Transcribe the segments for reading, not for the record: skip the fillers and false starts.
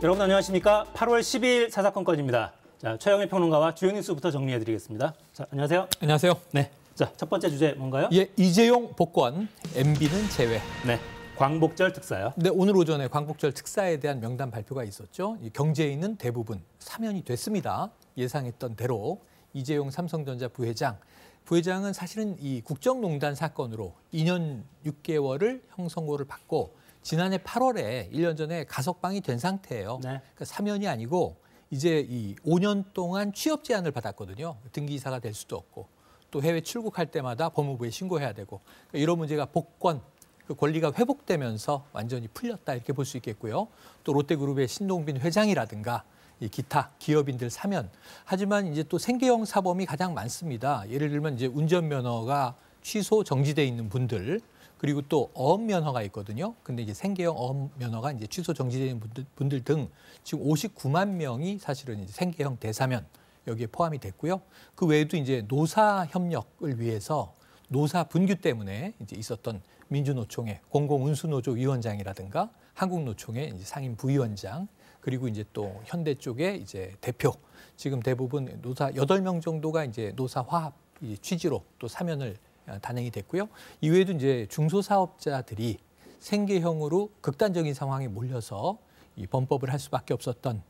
여러분 안녕하십니까? 8월 10일 사사건건입니다. 자, 최영일 평론가와 주요 뉴스부터 정리해드리겠습니다. 자, 안녕하세요. 안녕하세요. 네. 자, 첫 번째 주제 뭔가요? 예, 이재용 복권, MB는 제외. 네. 광복절 특사요. 네, 오늘 오전에 광복절 특사에 대한 명단 발표가 있었죠. 이 경제인은 대부분 사면이 됐습니다. 예상했던 대로 이재용 삼성전자 부회장은 사실은 이 국정농단 사건으로 2년 6개월을 형 선고를 받고 지난해 8월에 1년 전에 가석방이 된 상태예요. 네. 그러니까 사면이 아니고 이제 이 5년 동안 취업 제한을 받았거든요. 등기이사가 될 수도 없고 또 해외 출국할 때마다 법무부에 신고해야 되고 그러니까 이런 문제가 복권 그 권리가 회복되면서 완전히 풀렸다 이렇게 볼 수 있겠고요. 또 롯데그룹의 신동빈 회장이라든가 이 기타 기업인들 사면. 하지만 이제 또 생계형 사범이 가장 많습니다. 예를 들면 이제 운전면허가 취소 정지돼 있는 분들. 그리고 또 어업면허가 있거든요. 근데 이제 생계형 어업면허가 이제 취소 정지되는 분들 등 지금 59만 명이 사실은 이제 생계형 대사면 여기에 포함이 됐고요. 그 외에도 이제 노사 협력을 위해서 노사 분규 때문에 이제 있었던 민주노총의 공공운수노조 위원장이라든가 한국노총의 이제 상임 부위원장 그리고 이제 또 현대 쪽의 이제 대표 지금 대부분 노사 8명 정도가 이제 노사 화합 취지로 또 사면을 단행이 됐고요. 이외에도 이제 중소사업자들이 생계형으로 극단적인 상황에 몰려서 이 범법을 할 수밖에 없었던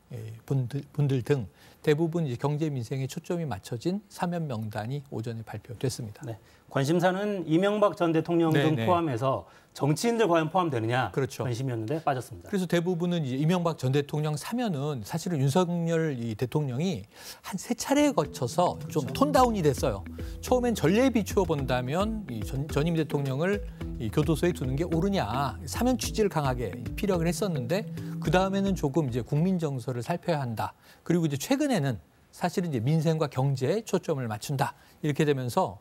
분들 등 대부분 이제 경제 민생에 초점이 맞춰진 사면 명단이 오전에 발표됐습니다. 네. 관심사는 이명박 전 대통령 등 포함해서 정치인들 과연 포함되느냐 그렇죠. 관심이었는데 빠졌습니다. 그래서 대부분은 이제 이명박 전 대통령 사면은 사실은 윤석열 이 대통령이 한 3차례에 거쳐서 좀 톤다운이 됐어요. 처음엔 전례에 비추어 본다면 이 전임 대통령을 이 교도소에 두는 게 옳으냐 사면 취지를 강하게 피력을 했었는데 그 다음에는 조금 이제 국민 정서를 살펴야 한다. 그리고 이제 최근에는 사실은 이제 민생과 경제에 초점을 맞춘다. 이렇게 되면서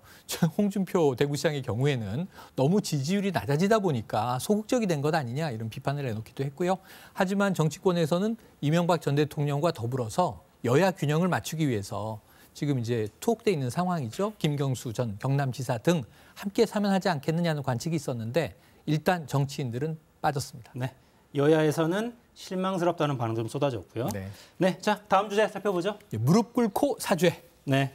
홍준표 대구시장의 경우에는 너무 지지율이 낮아지다 보니까 소극적이 된 것 아니냐 이런 비판을 해놓기도 했고요. 하지만 정치권에서는 이명박 전 대통령과 더불어서 여야 균형을 맞추기 위해서 지금 이제 투옥돼 있는 상황이죠. 김경수 전 경남지사 등 함께 사면하지 않겠느냐는 관측이 있었는데 일단 정치인들은 빠졌습니다. 네. 여야에서는 실망스럽다는 반응 좀 쏟아졌고요. 네. 자, 다음 주제 살펴보죠. 무릎 꿇고 사죄. 네.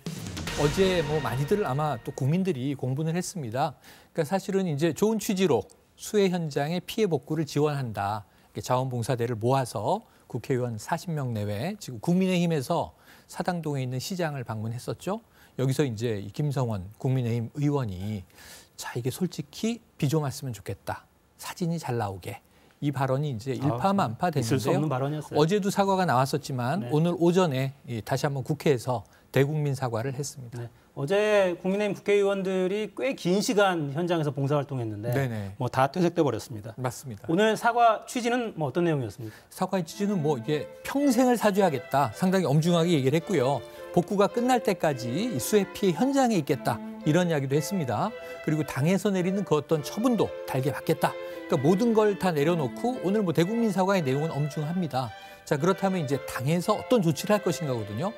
어제 뭐 많이들 아마 또 국민들이 공분을 했습니다. 그러니까 사실은 이제 좋은 취지로 수해 현장의 피해 복구를 지원한다. 자원봉사대를 모아서 국회의원 40명 내외 지금 국민의힘에서 사당동에 있는 시장을 방문했었죠. 여기서 이제 김성원 국민의힘 의원이 자 이게 솔직히 비 좀 왔으면 좋겠다. 사진이 잘 나오게. 이 발언이 이제 일파만파 됐는데요. 있을 수 없는 발언이었어요. 어제도 사과가 나왔었지만 오늘 오전에 다시 한번 국회에서 대국민 사과를 했습니다. 네. 어제 국민의힘 국회의원들이 꽤 긴 시간 현장에서 봉사활동했는데 뭐 다 퇴색돼 버렸습니다. 맞습니다. 오늘 사과 취지는 뭐 어떤 내용이었습니까? 사과의 취지는 뭐 이게 평생을 사죄하겠다. 상당히 엄중하게 얘기를 했고요. 복구가 끝날 때까지 수해 피해 현장에 있겠다. 이런 이야기도 했습니다. 그리고 당에서 내리는 그 어떤 처분도 달게 받겠다. 그러니까 모든 걸 다 내려놓고 오늘 뭐 대국민 사과의 내용은 엄중합니다. 자 그렇다면 이제 당에서 어떤 조치를 할 것인가거든요.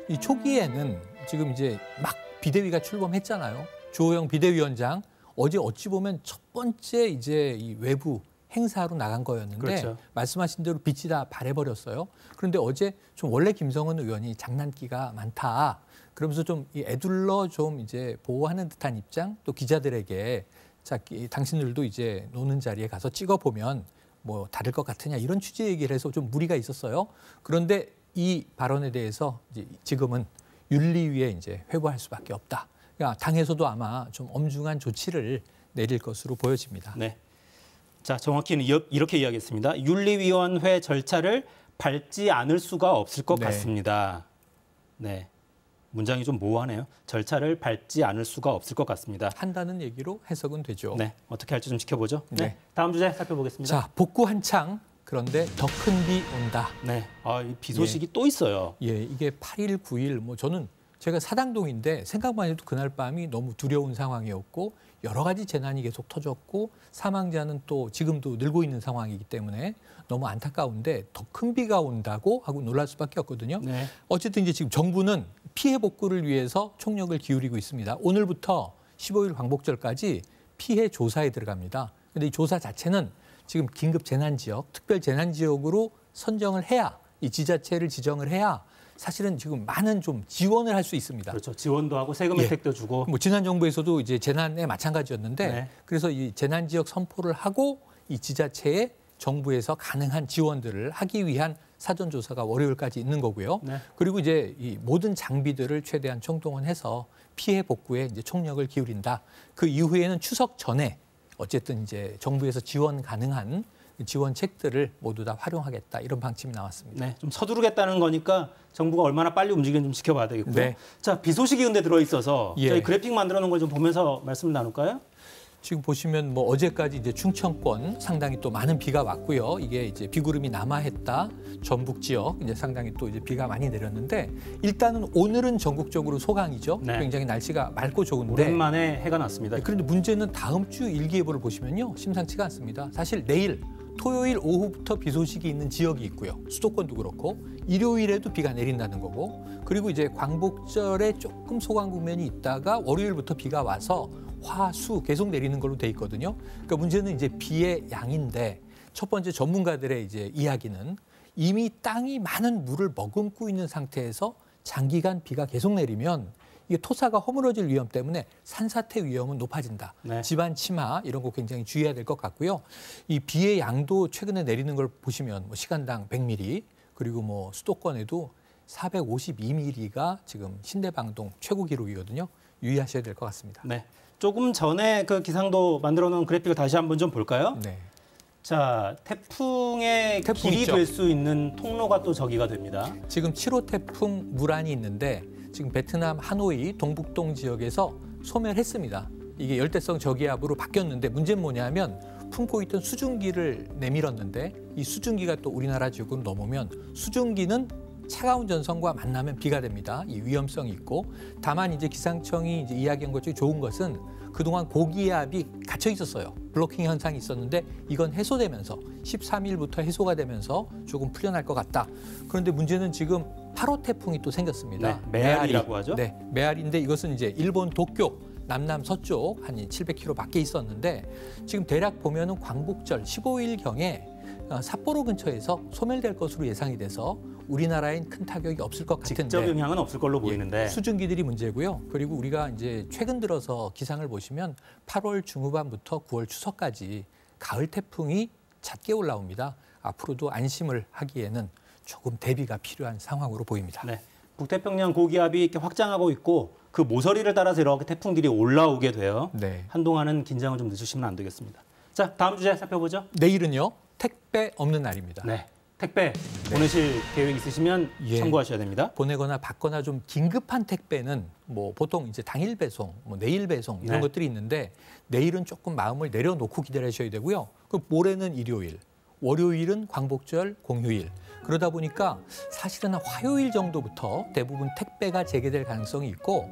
이 초기에는 지금 이제 막 비대위가 출범했잖아요. 주호영 비대위원장 어제 어찌 보면 첫 번째 이제 이 외부 행사로 나간 거였는데 말씀하신 대로 빛이 다 발해버렸어요. 그런데 어제 좀 원래 김성원 의원이 장난기가 많다. 그러면서 좀 애둘러 좀 이제 보호하는 듯한 입장 또 기자들에게 자 당신들도 이제 노는 자리에 가서 찍어보면 뭐 다를 것 같으냐 이런 취지 얘기를 해서 좀 무리가 있었어요. 그런데 이 발언에 대해서 이제 지금은 윤리위에 이제 회부할 수밖에 없다. 그러니까 당에서도 아마 좀 엄중한 조치를 내릴 것으로 보여집니다. 네. 자, 정확히는 이렇게 이야기했습니다. 윤리위원회 절차를 밟지 않을 수가 없을 것 같습니다. 네. 문장이 좀 모호하네요. 절차를 밟지 않을 수가 없을 것 같습니다. 한다는 얘기로 해석은 되죠. 네. 어떻게 할지 좀 지켜보죠. 네. 다음 주제 살펴보겠습니다. 자, 복구 한창. 그런데 더 큰 비 온다. 네. 이 비 소식이 또 있어요. 예, 이게 8일, 9일 뭐 저는 제가 사당동인데 생각만 해도 그날 밤이 너무 두려운 상황이었고 여러 가지 재난이 계속 터졌고 사망자는 또 지금도 늘고 있는 상황이기 때문에 너무 안타까운데 더 큰 비가 온다고 하고 놀랄 수밖에 없거든요. 어쨌든 이제 지금 정부는 피해 복구를 위해서 총력을 기울이고 있습니다. 오늘부터 15일 광복절까지 피해 조사에 들어갑니다. 근데 이 조사 자체는 지금 긴급 재난 지역, 특별 재난 지역으로 선정을 해야 이 지자체를 지정을 해야 사실은 지금 많은 좀 지원을 할 수 있습니다. 그렇죠. 지원도 하고 세금 혜택도 주고. 뭐 지난 정부에서도 이제 재난에 마찬가지였는데 네. 그래서 이 재난 지역 선포를 하고 이 지자체에 정부에서 가능한 지원들을 하기 위한 사전 조사가 월요일까지 있는 거고요. 네. 그리고 이제 이 모든 장비들을 최대한 총동원해서 피해 복구에 이제 총력을 기울인다. 그 이후에는 추석 전에 어쨌든 이제 정부에서 지원 가능한 지원책들을 모두 다 활용하겠다 이런 방침이 나왔습니다. 네, 좀 서두르겠다는 거니까 정부가 얼마나 빨리 움직이는지 좀 지켜봐야 되겠고요. 네. 자, 비 소식이 근데 들어있어서 예. 저희 그래픽 만들어 놓은 걸 좀 보면서 말씀 나눌까요? 지금 보시면 뭐 어제까지 이제 충청권 상당히 또 많은 비가 왔고요. 이게 이제 비구름이 남하했다. 전북 지역 이제 상당히 또 이제 비가 많이 내렸는데 일단은 오늘은 전국적으로 소강이죠. 네. 굉장히 날씨가 맑고 좋은데 오랜만에 해가 났습니다. 그런데 문제는 다음 주 일기예보를 보시면요. 심상치가 않습니다. 사실 내일 토요일 오후부터 비 소식이 있는 지역이 있고요. 수도권도 그렇고 일요일에도 비가 내린다는 거고 그리고 이제 광복절에 조금 소강 국면이 있다가 월요일부터 비가 와서 화, 수 계속 내리는 걸로 돼 있거든요. 그러니까 문제는 이제 비의 양인데 첫 번째 전문가들의 이제 이야기는 이미 땅이 많은 물을 머금고 있는 상태에서 장기간 비가 계속 내리면 이게 토사가 허물어질 위험 때문에 산사태 위험은 높아진다. 네. 집안 침하 이런 거 굉장히 주의해야 될 것 같고요. 이 비의 양도 최근에 내리는 걸 보시면 뭐 시간당 100mm 그리고 뭐 수도권에도 452mm가 지금 신대방동 최고 기록이거든요. 유의하셔야 될 것 같습니다. 네, 조금 전에 그 기상도 만들어 놓은 그래픽을 다시 한번 좀 볼까요? 네. 자, 태풍의 태풍 길이 있죠. 될 수 있는 통로가 또 저기가 됩니다. 지금 7호 태풍 무란이 있는데 지금 베트남 하노이 동북동 지역에서 소멸했습니다. 이게 열대성 저기압으로 바뀌었는데 문제는 뭐냐면 품고 있던 수증기를 내밀었는데 이 수증기가 또 우리나라 지역으로 넘으면 수증기는 차가운 전선과 만나면 비가 됩니다. 이 위험성이 있고 다만 이제 기상청이 이제 이야기한 것 중에 좋은 것은 그동안 고기압이 갇혀 있었어요. 블로킹 현상이 있었는데 이건 해소되면서 13일부터 해소가 되면서 조금 풀려날 것 같다. 그런데 문제는 지금 8호 태풍이 또 생겼습니다. 네, 메아리라고 하죠. 네, 메아리인데 이것은 이제 일본 도쿄 남남 서쪽 한 700km 밖에 있었는데 지금 대략 보면은 광복절 15일경에 삿포로 근처에서 소멸될 것으로 예상이 돼서 우리나라엔 큰 타격이 없을 것 같은데 직접 영향은 없을 걸로 보이는데 수증기들이 문제고요. 그리고 우리가 이제 최근 들어서 기상을 보시면 8월 중후반부터 9월 추석까지 가을 태풍이 잦게 올라옵니다. 앞으로도 안심을 하기에는 조금 대비가 필요한 상황으로 보입니다. 네, 북태평양 고기압이 이렇게 확장하고 있고 그 모서리를 따라서 이렇게 태풍들이 올라오게 돼요. 네. 한동안은 긴장을 좀 늦추시면 안 되겠습니다. 자, 다음 주제 살펴보죠. 내일은요. 택배 없는 날입니다. 네, 택배 보내실 계획 있으시면 예. 참고하셔야 됩니다. 보내거나 받거나 좀 긴급한 택배는 뭐 보통 이제 당일 배송, 뭐 내일 배송 이런 네. 것들이 있는데 내일은 조금 마음을 내려놓고 기다리셔야 되고요. 그 모레는 일요일, 월요일은 광복절, 공휴일. 그러다 보니까 사실은 한 화요일 정도부터 대부분 택배가 재개될 가능성이 있고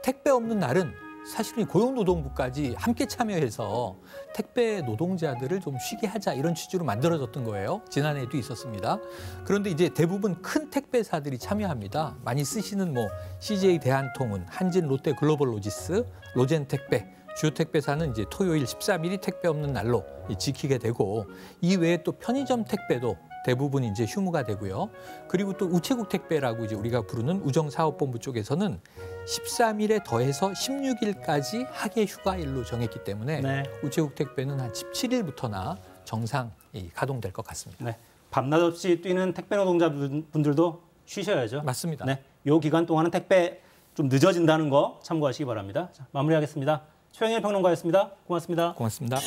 택배 없는 날은 사실은 고용노동부까지 함께 참여해서 택배 노동자들을 좀 쉬게 하자 이런 취지로 만들어졌던 거예요. 지난해에도 있었습니다. 그런데 이제 대부분 큰 택배사들이 참여합니다. 많이 쓰시는 뭐 CJ 대한통운, 한진 롯데 글로벌로지스, 로젠택배, 주요 택배사는 이제 토요일 13일이 택배 없는 날로 지키게 되고 이 외에 또 편의점 택배도 대부분 이제 휴무가 되고요. 그리고 또 우체국 택배라고 이제 우리가 부르는 우정사업본부 쪽에서는 13일에 더해서 16일까지 학예 휴가일로 정했기 때문에 네. 우체국 택배는 한 17일부터나 정상 가동될 것 같습니다. 네, 밤낮 없이 뛰는 택배 노동자분들도 쉬셔야죠. 맞습니다. 네, 요 기간 동안은 택배 좀 늦어진다는 거 참고하시기 바랍니다. 자, 마무리하겠습니다. 최영일 평론가였습니다. 고맙습니다. 고맙습니다.